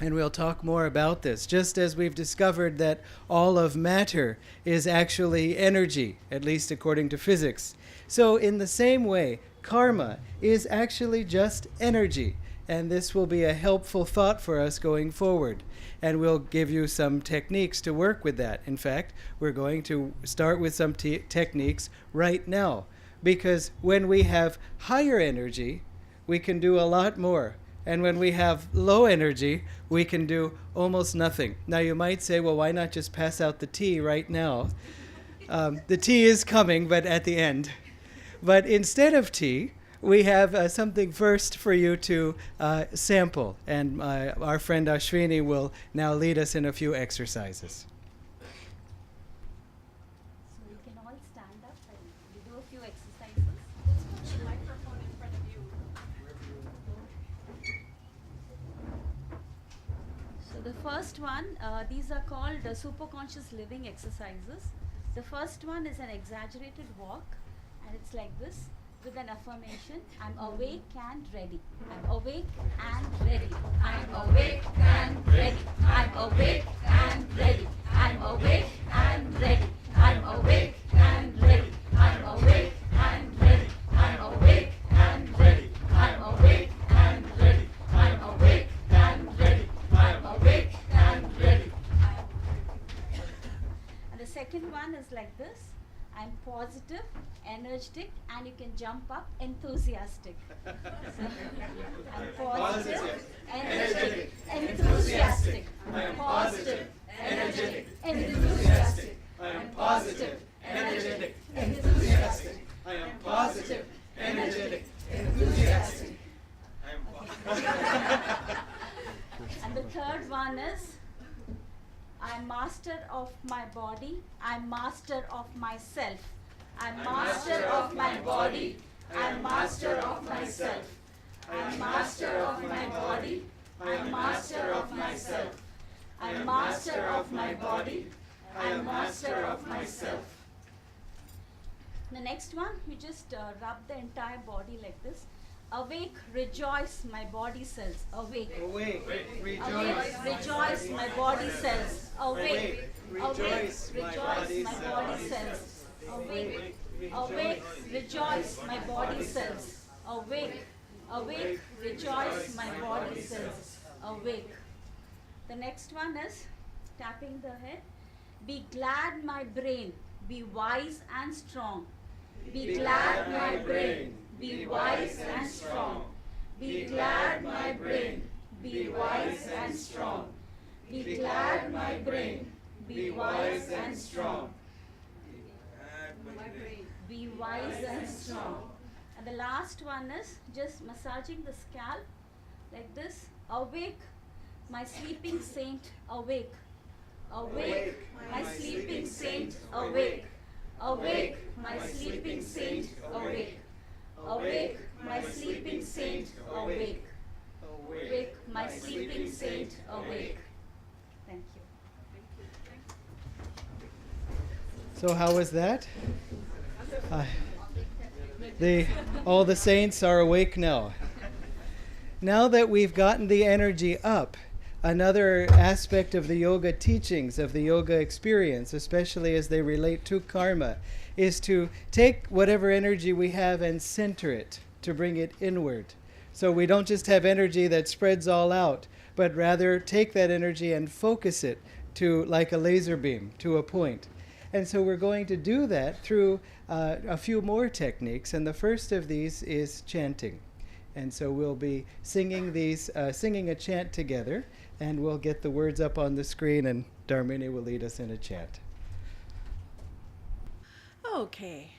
And we'll talk more about this, just as we've discovered that all of matter is actually energy, at least according to physics. So in the same way, karma is actually just energy. And this will be a helpful thought for us going forward. And we'll give you some techniques to work with that. In fact, we're going to start with some techniques right now. Because when we have higher energy, we can do a lot more. And when we have low energy, we can do almost nothing. Now you might say, well, why not just pass out the tea right now? The tea is coming, but at the end. But instead of tea, we have something first for you to sample. And our friend Ashwini will now lead us in a few exercises. So you can all stand up and we do a few exercises. Just put the microphone in front of you. So the first one, these are called superconscious living exercises. The first one is an exaggerated walk, and it's like this with an affirmation: I'm awake and ready. I'm awake and ready. I'm awake and ready. I'm awake and ready. I'm awake and ready. I'm awake and ready. I'm awake and ready. I'm awake and ready. I'm awake and ready. I'm awake and ready. I'm awake and ready. And the second one is like this: I'm positive, energetic, and you can jump up, enthusiastic. So, I'm positive, energetic, enthusiastic. I'm positive, energetic, enthusiastic. I am positive, energetic, enthusiastic. I am positive, energetic, enthusiastic. And the third one is: I'm master of my body. I'm master of myself. I'm master of my body. I'm master of myself. I'm master of my body. I'm master of myself. I'm master of my body. I'm master of myself. The next one, we just rub the entire body like this. Awake, rejoice, my body cells. Awake. Awake, Awake, rejoice, my body cells. Awake, rejoice, my body cells. Awake, awake, rejoice, my body cells. Awake, awake, rejoice, my body cells. Awake. The next one is tapping the head. Be glad, my brain. Be wise and strong. Be glad, my brain. Be wise and strong. Be glad, my brain. Be wise and strong. Be glad, my brain. Be wise and strong. Be wise and strong. And the last one is just massaging the scalp like this. Awake, my sleeping saint, awake. Awake, my sleeping saint, awake. Awake, my sleeping saint, awake. Awake, my sleeping saint, awake. Awake, my sleeping saint, awake. Thank you. So how was that? All the saints are awake now. Now that we've gotten the energy up, another aspect of the yoga teachings, of the yoga experience, especially as they relate to karma, is to take whatever energy we have and center it, to bring it inward. So we don't just have energy that spreads all out, but rather take that energy and focus it to, like a laser beam, to a point. And so we're going to do that through a few more techniques, and the first of these is chanting. And so we'll be singing a chant together, and we'll get the words up on the screen, and Dharmini will lead us in a chant. Okay,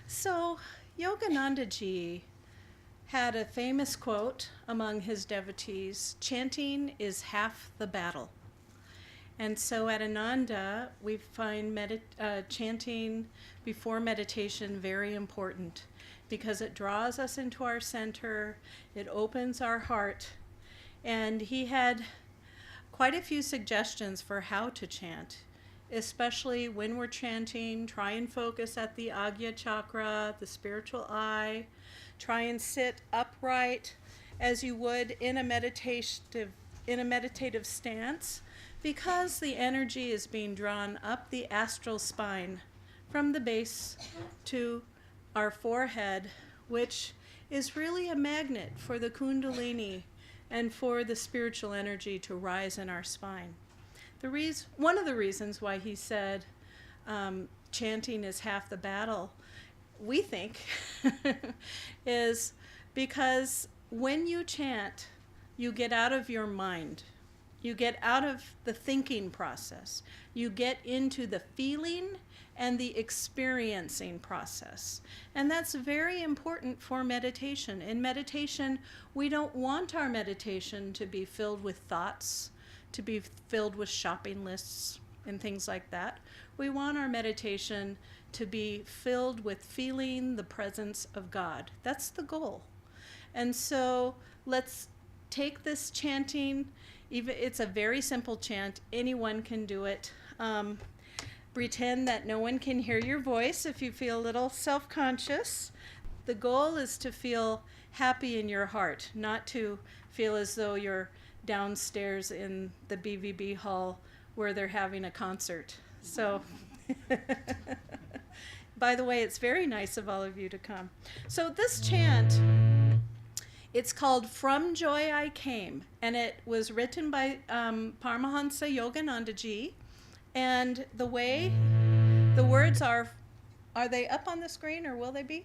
so Yogananda Ji had a famous quote among his devotees: chanting is half the battle. And so at Ananda, we find chanting before meditation very important, because it draws us into our center, it opens our heart. And he had quite a few suggestions for how to chant, especially when we're chanting. Try and focus at the Agya chakra, the spiritual eye. Try and sit upright as you would in a meditative in a meditative stance because the energy is being drawn up the astral spine from the base to our forehead, which is really a magnet for the Kundalini and for the spiritual energy to rise in our spine. One of the reasons why he said chanting is half the battle, we think, is because when you chant, you get out of your mind. You get out of the thinking process. You get into the feeling and the experiencing process. And that's very important for meditation. In meditation, we don't want our meditation to be filled with thoughts, to be filled with shopping lists and things like that. We want our meditation to be filled with feeling the presence of God. That's the goal. And so let's take this chanting. It's a very simple chant. Anyone can do it. Pretend that no one can hear your voice if you feel a little self-conscious. The goal is to feel happy in your heart, not to feel as though you're downstairs in the BVB hall where they're having a concert. So, by the way, it's very nice of all of you to come. So this chant, it's called From Joy I Came, and it was written by Paramahansa Yoganandaji. And the way the words are they up on the screen or will they be?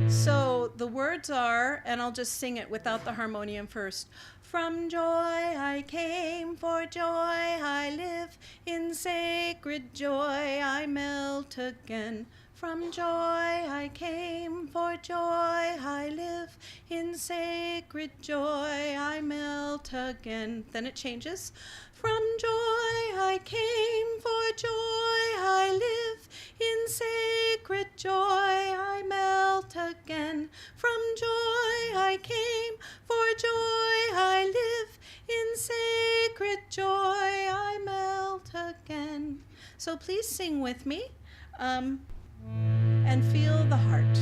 So the words are, and I'll just sing it without the harmonium first. From joy I came, for joy I live, in sacred joy I melt again. From joy I came, for joy I live, in sacred joy I melt again. Then it changes. From joy I came, for joy I live, in sacred joy I melt again. From joy I came, for joy I live, in sacred joy I melt again. So please sing with me and feel the heart.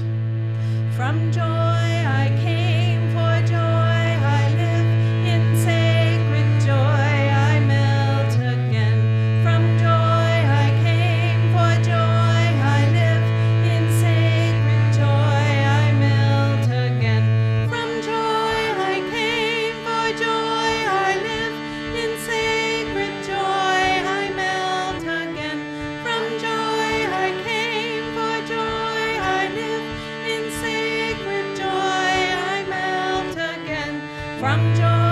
From joy I came, for joy I live, in sacred joy I melt again. From joy I came, for joy I live, in sacred joy I melt again. From joy I came, for joy I live, in sacred joy I melt again. From joy I came,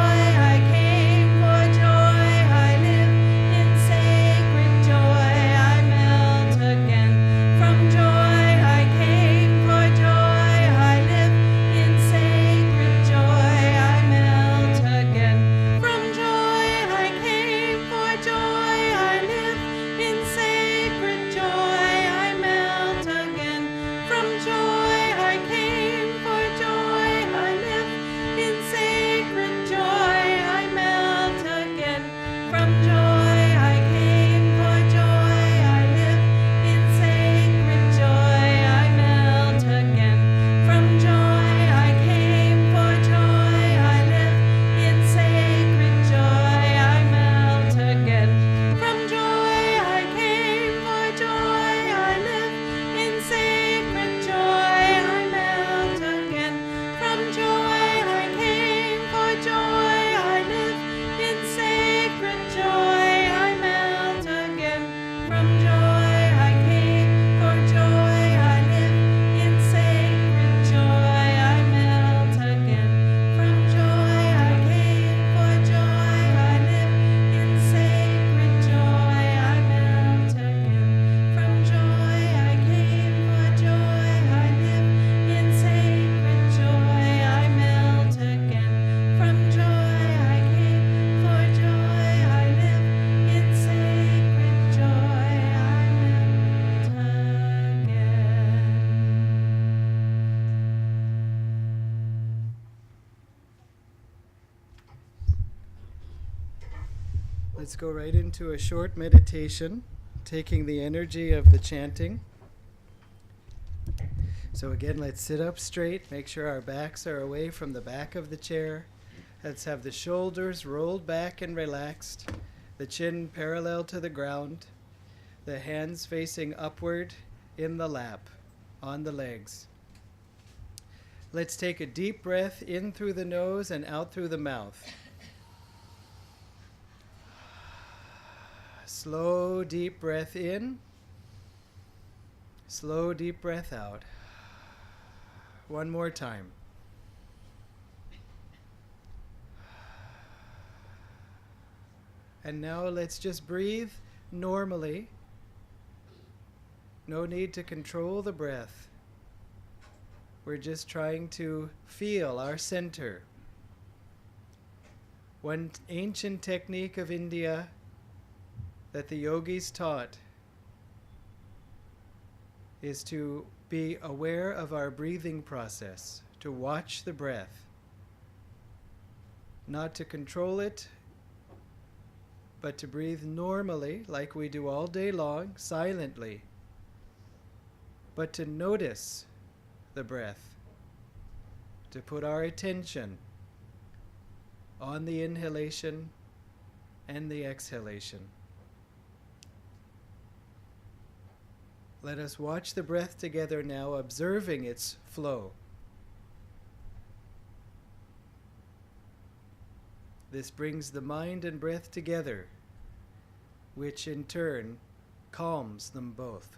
for joy I live, in sacred joy I melt again. From joy I came, for joy I live, in sacred joy I melt again. From joy I came, for joy I live, in sacred joy I melt again. From joy I came, for joy I live, in sacred joy I melt again. From joy I came, for joy I live, in sacred joy I melt again. From joy I came, for joy I live, in sacred joy I melt again. From joy I came, for joy I live, in sacred joy I melt again. From joy I came, for joy I live, in sacred joy I melt again. From joy I came, for joy I live, in sacred joy I melt again. From joy I came, for joy I live, in sacred joy I melt again. From joy I came, for joy I live, in sacred joy I melt again. From joy I came, for joy I live, in sacred joy I melt again. From joy I came, for joy I live, in sacred joy I melt again. Let's go right into a short meditation, taking the energy of the chanting. So again, let's sit up straight. Make sure our backs are away from the back of the chair. Let's have the shoulders rolled back and relaxed, the chin parallel to the ground, the hands facing upward in the lap, on the legs. Let's take a deep breath in through the nose and out through the mouth. Slow, deep breath in. Slow, deep breath out. One more time. And now let's just breathe normally. No need to control the breath. We're just trying to feel our center. One ancient technique of India that the yogis taught is to be aware of our breathing process, to watch the breath, not to control it, but to breathe normally, like we do all day long, silently, but to notice the breath, to put our attention on the inhalation and the exhalation. Let us watch the breath together now, observing its flow. This brings the mind and breath together, which in turn calms them both.